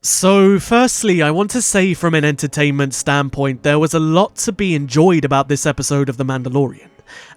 So firstly, I want to say from an entertainment standpoint, there was a lot to be enjoyed about this episode of The Mandalorian.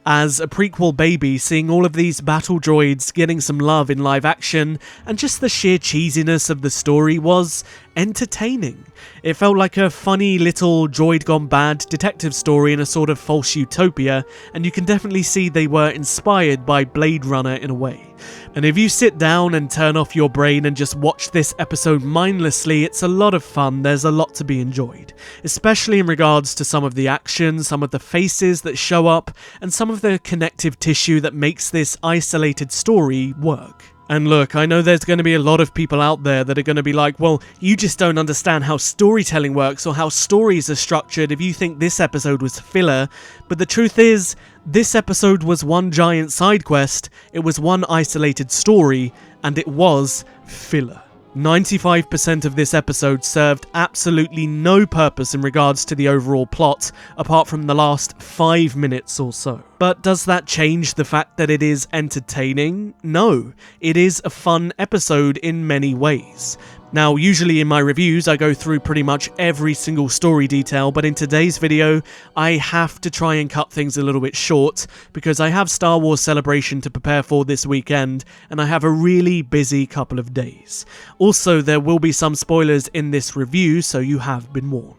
As a prequel baby, seeing all of these battle droids getting some love in live action, and just the sheer cheesiness of the story was entertaining. It felt like a funny little droid gone bad detective story in a sort of false utopia, and you can definitely see they were inspired by Blade Runner in a way. And if you sit down and turn off your brain and just watch this episode mindlessly, it's a lot of fun. There's a lot to be enjoyed, especially in regards to some of the action, some of the faces that show up, and some of the connective tissue that makes this isolated story work. And look, I know there's going to be a lot of people out there that are going to be like, well, you just don't understand how storytelling works or how stories are structured if you think this episode was filler. But the truth is, this episode was one giant side quest, it was one isolated story, and it was filler. 95% of this episode served absolutely no purpose in regards to the overall plot, apart from the last 5 minutes or so. But does that change the fact that it is entertaining? No, it is a fun episode in many ways. Now, usually in my reviews, I go through pretty much every single story detail, but in today's video, I have to try and cut things a little bit short, because I have Star Wars Celebration to prepare for this weekend, and I have a really busy couple of days. Also, there will be some spoilers in this review, so you have been warned.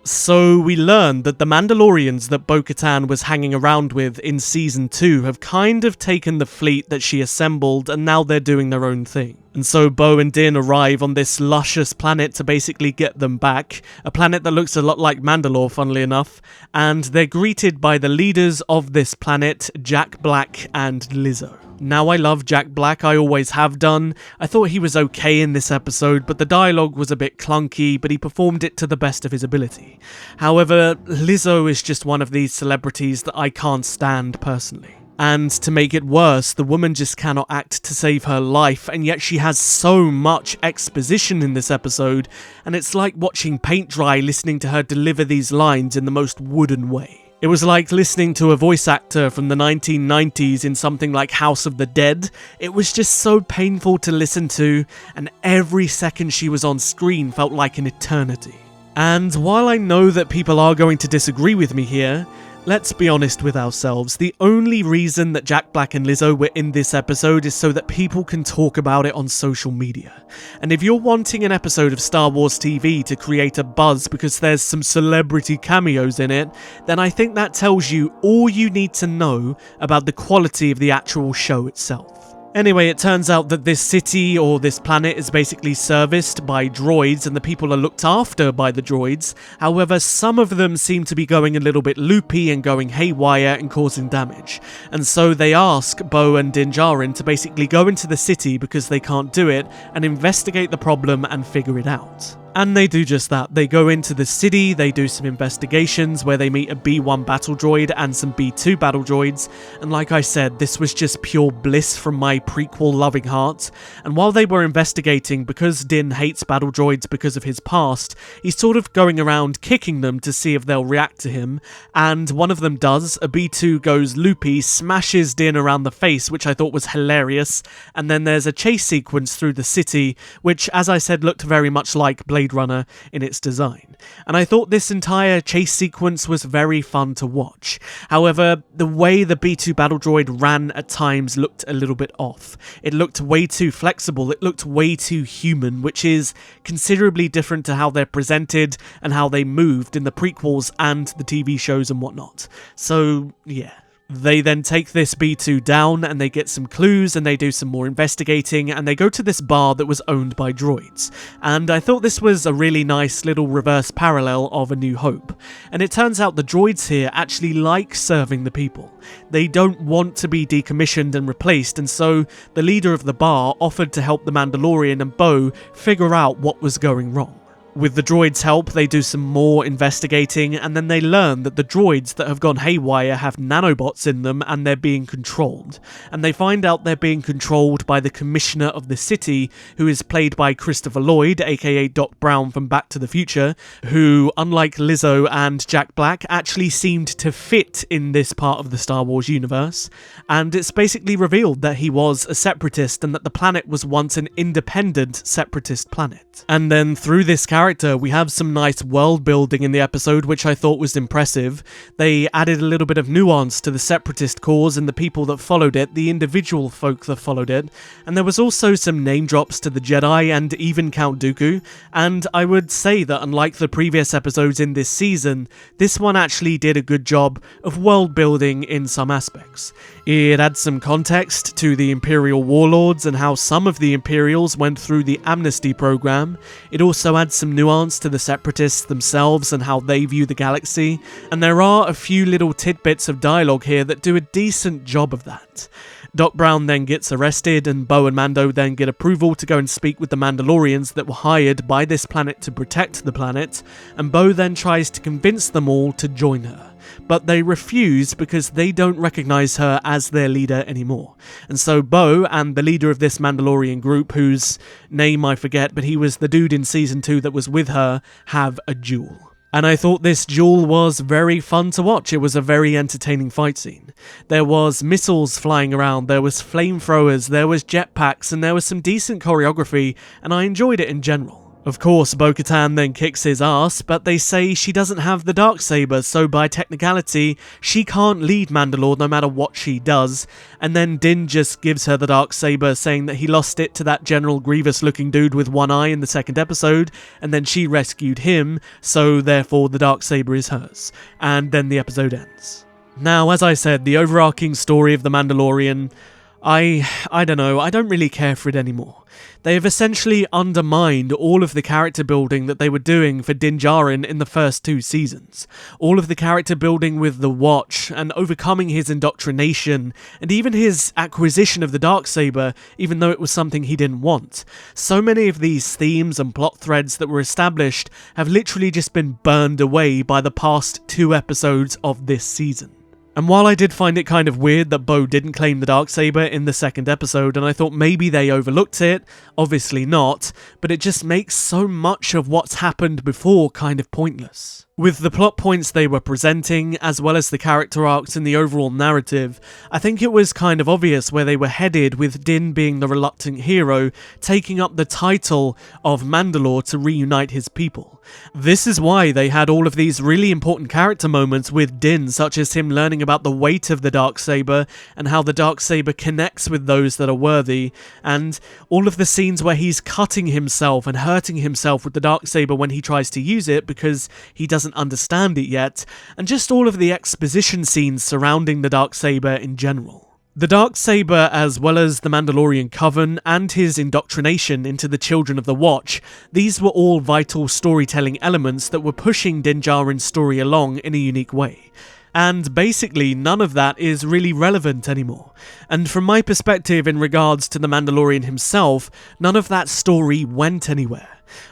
So we learned that the Mandalorians that Bo-Katan was hanging around with in Season 2 have kind of taken the fleet that she assembled, and now they're doing their own thing. And so Bo and Din arrive on this luscious planet to basically get them back, a planet that looks a lot like Mandalore, funnily enough, and they're greeted by the leaders of this planet, Jack Black and Lizzo. Now, I love Jack Black, I always have done. I thought he was okay in this episode, but the dialogue was a bit clunky, but he performed it to the best of his ability. However, Lizzo is just one of these celebrities that I can't stand personally. And to make it worse, the woman just cannot act to save her life, and yet she has so much exposition in this episode, and it's like watching paint dry listening to her deliver these lines in the most wooden way. It was like listening to a voice actor from the 1990s in something like House of the Dead. It was just so painful to listen to, and every second she was on screen felt like an eternity. And while I know that people are going to disagree with me here, let's be honest with ourselves, the only reason that Jack Black and Lizzo were in this episode is so that people can talk about it on social media. And if you're wanting an episode of Star Wars TV to create a buzz because there's some celebrity cameos in it, then I think that tells you all you need to know about the quality of the actual show itself. Anyway, it turns out that this city or this planet is basically serviced by droids, and the people are looked after by the droids. However, some of them seem to be going a little bit loopy and going haywire and causing damage. And so they ask Bo and Din Djarin to basically go into the city because they can't do it and investigate the problem and figure it out. And they do just that. They go into the city, they do some investigations where they meet a B1 battle droid and some B2 battle droids, and like I said, this was just pure bliss from my prequel loving heart. And while they were investigating, because Din hates battle droids because of his past, he's sort of going around kicking them to see if they'll react to him, and one of them does. A B2 goes loopy, smashes Din around the face, which I thought was hilarious, and then there's a chase sequence through the city, which, as I said, looked very much like Blade Runner in its design. And I thought this entire chase sequence was very fun to watch. However, the way the B2 battle droid ran at times looked a little bit off. It looked way too flexible, it looked way too human, which is considerably different to how they're presented and how they moved in the prequels and the TV shows and whatnot. So, yeah. They then take this B2 down and they get some clues and they do some more investigating and they go to this bar that was owned by droids. And I thought this was a really nice little reverse parallel of A New Hope. And it turns out the droids here actually like serving the people. They don't want to be decommissioned and replaced, and so the leader of the bar offered to help the Mandalorian and Bo figure out what was going wrong. With the droids' help, they do some more investigating, and then they learn that the droids that have gone haywire have nanobots in them and they're being controlled. And they find out they're being controlled by the commissioner of the city, who is played by Christopher Lloyd, aka Doc Brown from Back to the Future, who, unlike Lizzo and Jack Black, actually seemed to fit in this part of the Star Wars universe. And it's basically revealed that he was a separatist and that the planet was once an independent separatist planet. And then through this character, we have some nice world building in the episode, which I thought was impressive. They added a little bit of nuance to the separatist cause and the people that followed it, the individual folk that followed it, and there was also some name drops to the Jedi and even Count Dooku, and I would say that unlike the previous episodes in this season, this one actually did a good job of world building in some aspects. It adds some context to the Imperial warlords and how some of the Imperials went through the amnesty program. It also adds some nuance to the separatists themselves and how they view the galaxy, and there are a few little tidbits of dialogue here that do a decent job of that. Doc Brown then gets arrested, and Bo and Mando then get approval to go and speak with the Mandalorians that were hired by this planet to protect the planet, and Bo then tries to convince them all to join her. But they refuse because they don't recognize her as their leader anymore. And so Bo and the leader of this Mandalorian group, whose name I forget, but he was the dude in Season 2 that was with her, have a duel. And I thought this duel was very fun to watch. It was a very entertaining fight scene. There was missiles flying around, there was flamethrowers, there was jetpacks, and there was some decent choreography, and I enjoyed it in general. Of course, Bo-Katan then kicks his ass, but they say she doesn't have the Darksaber, so by technicality, she can't lead Mandalore no matter what she does, and then Din just gives her the Darksaber, saying that he lost it to that General Grievous-looking dude with one eye in the second episode, and then she rescued him, so therefore the Darksaber is hers. And then the episode ends. Now, as I said, the overarching story of The Mandalorian, I don't know, I don't really care for it anymore. They have essentially undermined all of the character building that they were doing for Din Djarin in the first 2 seasons. All of the character building with the Watch, and overcoming his indoctrination, and even his acquisition of the Darksaber, even though it was something he didn't want. So many of these themes and plot threads that were established have literally just been burned away by the past 2 episodes of this season. And while I did find it kind of weird that Bo didn't claim the Darksaber in the second episode, and I thought maybe they overlooked it, obviously not, but it just makes so much of what's happened before kind of pointless. With the plot points they were presenting, as well as the character arcs and the overall narrative, I think it was kind of obvious where they were headed, with Din being the reluctant hero, taking up the title of Mandalore to reunite his people. This is why they had all of these really important character moments with Din, such as him learning about the weight of the Darksaber, and how the Darksaber connects with those that are worthy, and all of the scenes where he's cutting himself and hurting himself with the Darksaber when he tries to use it because he doesn't understand it yet, and just all of the exposition scenes surrounding the Darksaber in general. The Darksaber, as well as the Mandalorian Coven and his indoctrination into the Children of the Watch, these were all vital storytelling elements that were pushing Din Djarin's story along in a unique way. And basically, none of that is really relevant anymore. And from my perspective in regards to the Mandalorian himself, none of that story went anywhere.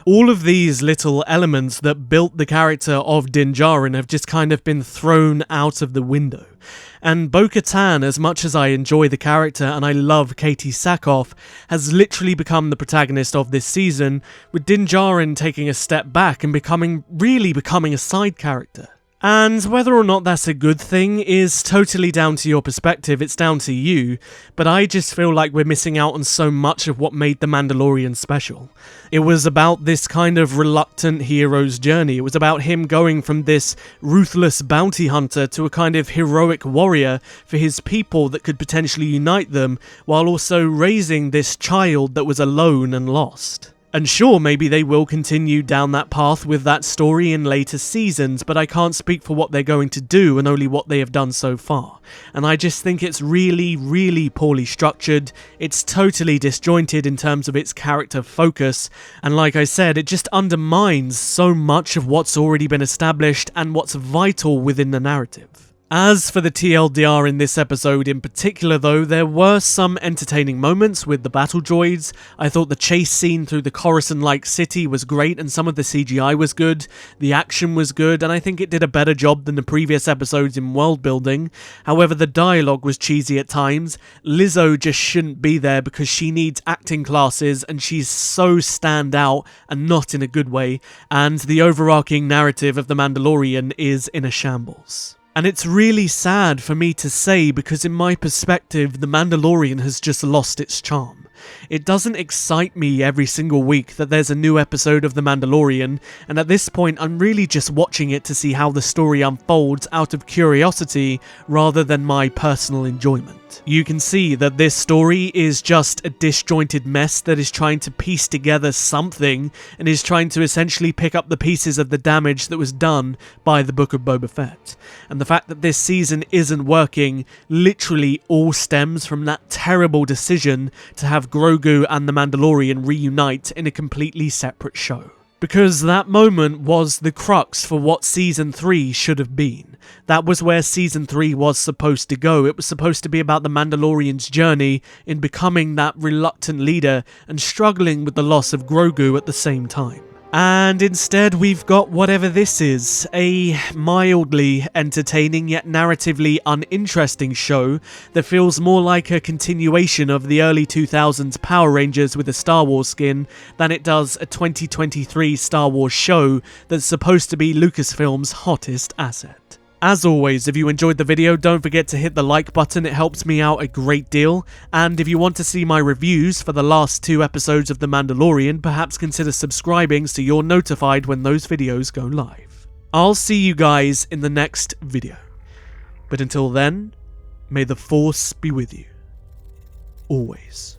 All of these little elements that built the character of Din Djarin have just kind of been thrown out of the window. And Bo-Katan, as much as I enjoy the character and I love Katie Sackhoff, has literally become the protagonist of this season, with Din Djarin taking a step back and becoming a side character. And whether or not that's a good thing is totally down to your perspective, it's down to you, but I just feel like we're missing out on so much of what made The Mandalorian special. It was about this kind of reluctant hero's journey. It was about him going from this ruthless bounty hunter to a kind of heroic warrior for his people that could potentially unite them, while also raising this child that was alone and lost. And sure, maybe they will continue down that path with that story in later seasons, but I can't speak for what they're going to do and only what they have done so far. And I just think it's really, really poorly structured, it's totally disjointed in terms of its character focus, and like I said, it just undermines so much of what's already been established and what's vital within the narrative. As for the TLDR in this episode in particular though, there were some entertaining moments with the battle droids. I thought the chase scene through the Coruscant-like city was great and some of the CGI was good, the action was good, and I think it did a better job than the previous episodes in world building. However, the dialogue was cheesy at times. Lizzo just shouldn't be there because she needs acting classes and she's so stand out and not in a good way, and the overarching narrative of The Mandalorian is in a shambles. And it's really sad for me to say because in my perspective, The Mandalorian has just lost its charm. It doesn't excite me every single week that there's a new episode of The Mandalorian, and at this point I'm really just watching it to see how the story unfolds out of curiosity rather than my personal enjoyment. You can see that this story is just a disjointed mess that is trying to piece together something and is trying to essentially pick up the pieces of the damage that was done by the Book of Boba Fett. And the fact that this season isn't working literally all stems from that terrible decision to have Grogu and the Mandalorian reunite in a completely separate show. Because that moment was the crux for what Season 3 should have been. That was where Season 3 was supposed to go. It was supposed to be about the Mandalorian's journey in becoming that reluctant leader and struggling with the loss of Grogu at the same time. And instead we've got whatever this is, a mildly entertaining yet narratively uninteresting show that feels more like a continuation of the early 2000s Power Rangers with a Star Wars skin than it does a 2023 Star Wars show that's supposed to be Lucasfilm's hottest asset. As always, if you enjoyed the video, don't forget to hit the like button, it helps me out a great deal. And if you want to see my reviews for the last 2 episodes of The Mandalorian, perhaps consider subscribing so you're notified when those videos go live. I'll see you guys in the next video. But until then, may the Force be with you. Always.